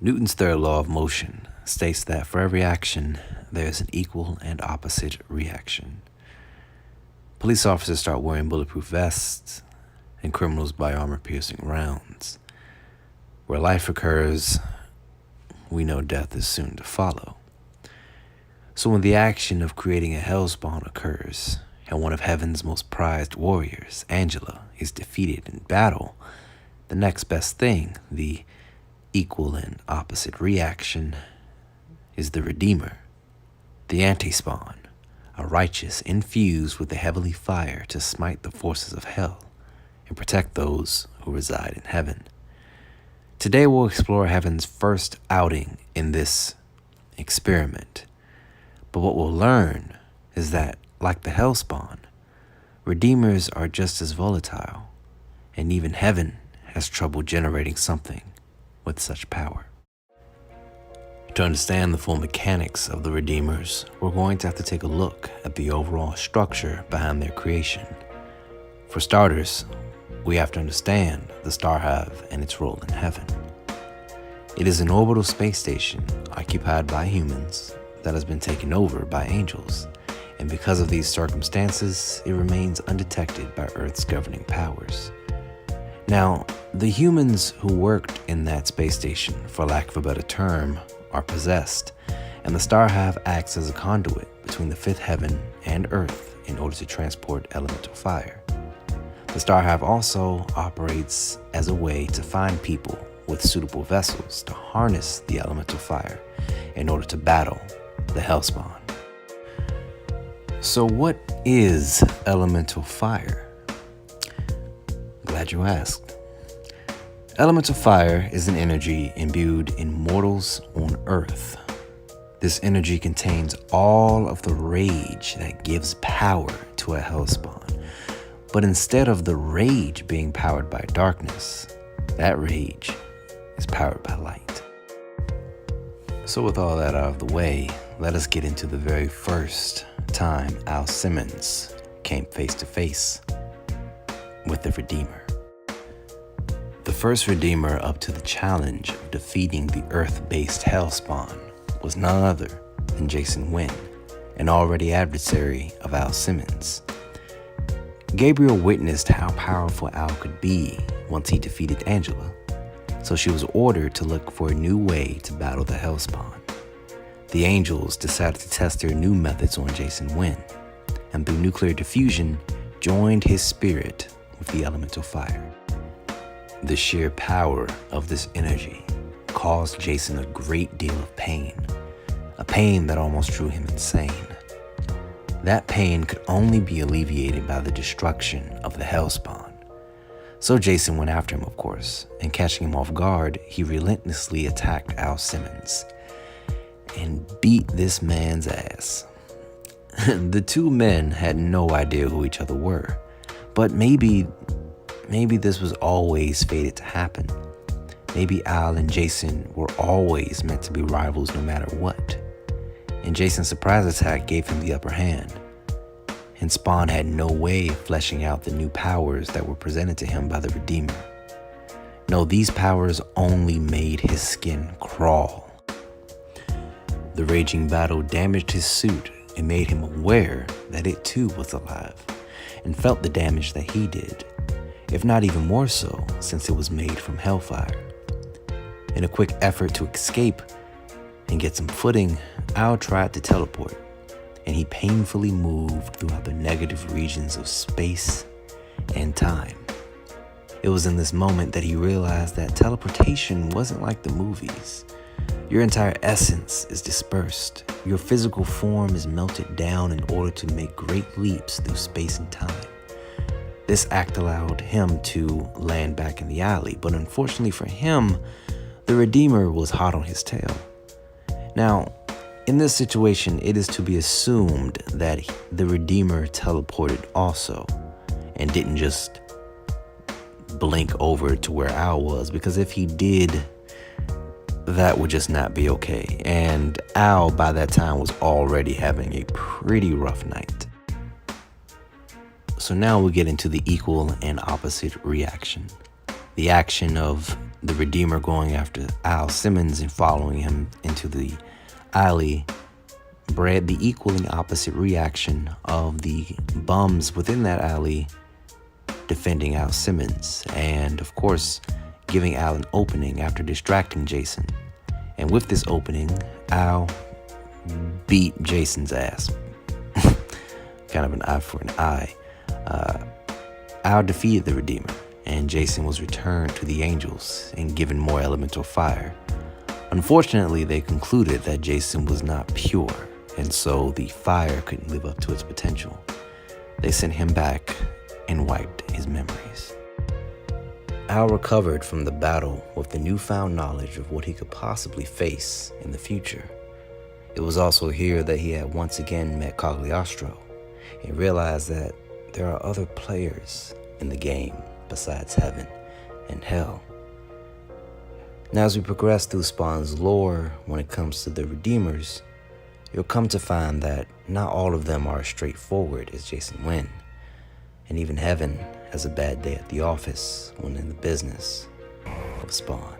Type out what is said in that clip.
Newton's third law of motion states that for every action, there is an equal and opposite reaction. Police officers start wearing bulletproof vests, and criminals buy armor-piercing rounds. Where life occurs, we know death is soon to follow. So when the action of creating a hellspawn occurs, and one of heaven's most prized warriors, Angela, is defeated in battle, the next best thing, the equal and opposite reaction, is the Redeemer, the anti-spawn, a righteous infused with the heavenly fire to smite the forces of hell and protect those who reside in heaven. Today we'll explore heaven's first outing in this experiment. But what we'll learn is that, like the hellspawn, redeemers are just as volatile, and even heaven has trouble generating something with such power. To understand the full mechanics of the redeemers, we're going to have to take a look at the overall structure behind their creation. For starters, we have to understand the Starhive and its role in heaven. It is an orbital space station occupied by humans that has been taken over by angels, and because of these circumstances, it remains undetected by Earth's governing powers. Now, the humans who worked in that space station, for lack of a better term, are possessed, and the Starhive acts as a conduit between the fifth heaven and Earth in order to transport elemental fire. The Starhive also operates as a way to find people with suitable vessels to harness the elemental fire in order to battle the hellspawn. So what is elemental fire? Glad you asked. Elemental fire is an energy imbued in mortals on Earth. This energy contains all of the rage that gives power to a hellspawn. But instead of the rage being powered by darkness, that rage is powered by light. So with all that out of the way, let us get into the very first time Al Simmons came face to face with the Redeemer. The first Redeemer up to the challenge of defeating the Earth-based hellspawn was none other than Jason Wynn, an already adversary of Al Simmons. Gabriel witnessed how powerful Al could be once he defeated Angela, so she was ordered to look for a new way to battle the hellspawn. The angels decided to test their new methods on Jason Wynn, and through nuclear diffusion, joined his spirit with the elemental fire. The sheer power of this energy caused Jason a great deal of pain, a pain that almost drew him insane. That pain could only be alleviated by the destruction of the hellspawn. So Jason went after him, of course, and catching him off guard, he relentlessly attacked Al Simmons and beat this man's ass. The two men had no idea who each other were, but maybe this was always fated to happen. Maybe Al and Jason were always meant to be rivals no matter what. And Jason's surprise attack gave him the upper hand. And Spawn had no way of fleshing out the new powers that were presented to him by the Redeemer. No, these powers only made his skin crawl. The raging battle damaged his suit and made him aware that it too was alive, and felt the damage that he did, if not even more so since it was made from hellfire. In a quick effort to escape and get some footing, Al tried to teleport, and he painfully moved throughout the negative regions of space and time. It was in this moment that he realized that teleportation wasn't like the movies. Your entire essence is dispersed. Your physical form is melted down in order to make great leaps through space and time. This act allowed him to land back in the alley, but unfortunately for him, the Redeemer was hot on his tail. Now, in this situation, it is to be assumed that the Redeemer teleported also and didn't just blink over to where Al was, because if he did, that would just not be okay. And Al, by that time, was already having a pretty rough night. So now we'll get into the equal and opposite reaction. The action of the Redeemer going after Al Simmons and following him into the alley bred the equally opposite reaction of the bums within that alley defending Al Simmons, and of course giving Al an opening after distracting Jason. And with this opening, Al beat Jason's ass. Kind of an eye for an eye. Al defeated the Redeemer, and Jason was returned to the Angels and given more elemental fire. Unfortunately, they concluded that Jason was not pure, and so the fire couldn't live up to its potential. They sent him back and wiped his memories. Al recovered from the battle with the newfound knowledge of what he could possibly face in the future. It was also here that he had once again met Cagliostro and realized that there are other players in the game besides heaven and hell. Now, as we progress through Spawn's lore when it comes to the Redeemers, you'll come to find that not all of them are as straightforward as Jason Wynn, and even heaven has a bad day at the office when in the business of Spawn.